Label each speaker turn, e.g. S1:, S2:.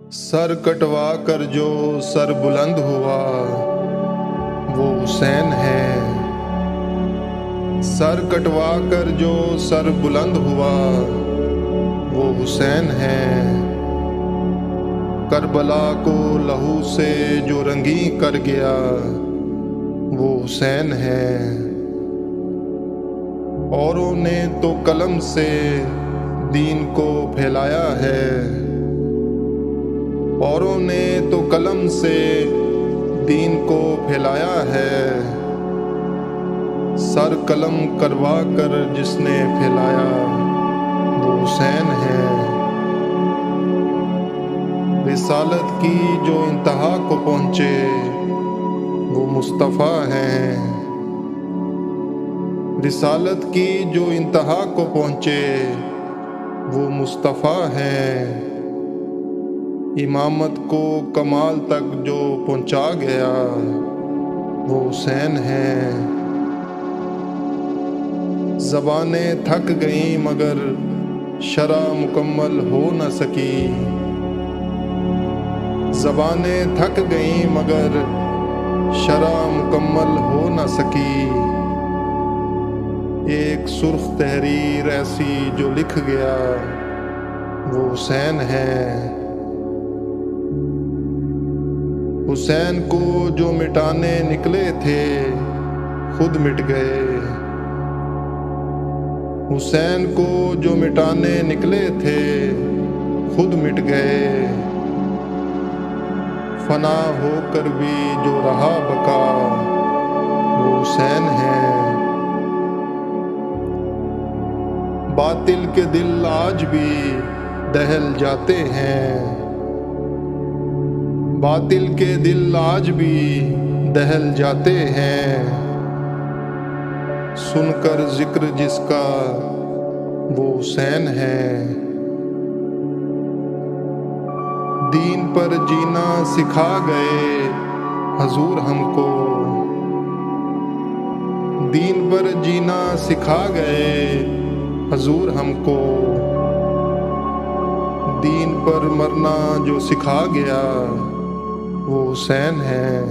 S1: Sir कटवा कर जो सर बुलंद हुआ वो हुसैन है। सर कटवा कर जो सर बुलंद हुआ वो हुसैन है। करबला को लहू से जो रंगी कर गया वो हुसैन है। औरों ने तो कलम से दीन को फैलाया है, औरों ने तो कलम से दीन को फैलाया है। सर कलम करवा कर जिसने फैलाया वो हुसैन है। रिसालत की जो इंतहा को पहुँचे वो मुस्तफ़ा हैं। रिसालत की जो इंतहा को पहुँचे वो मुस्तफ़ा हैं। इमामत को कमाल तक जो पहुँचा गया वो हुसैन है। ज़बानें थक गईं मगर शरा मुकम्मल हो न सकी। ज़बानें थक गईं मगर शरा मुकम्मल हो न सकी। एक सुर्ख तहरीर ऐसी जो लिख गया वो हुसैन है। हुसैन को जो मिटाने निकले थे खुद मिट गए। हुसैन को जो मिटाने निकले थे खुद मिट गए। फना होकर भी जो रहा बका वो हुसैन है। बातिल के दिल आज भी दहल जाते हैं। बातिल के दिल आज भी दहल जाते हैं। सुनकर जिक्र जिसका वो हुसैन है। दीन पर जीना सिखा गए हजूर हमको। दीन पर जीना सिखा गए हजूर हमको। दीन पर मरना जो सिखा गया वो हुसैन है।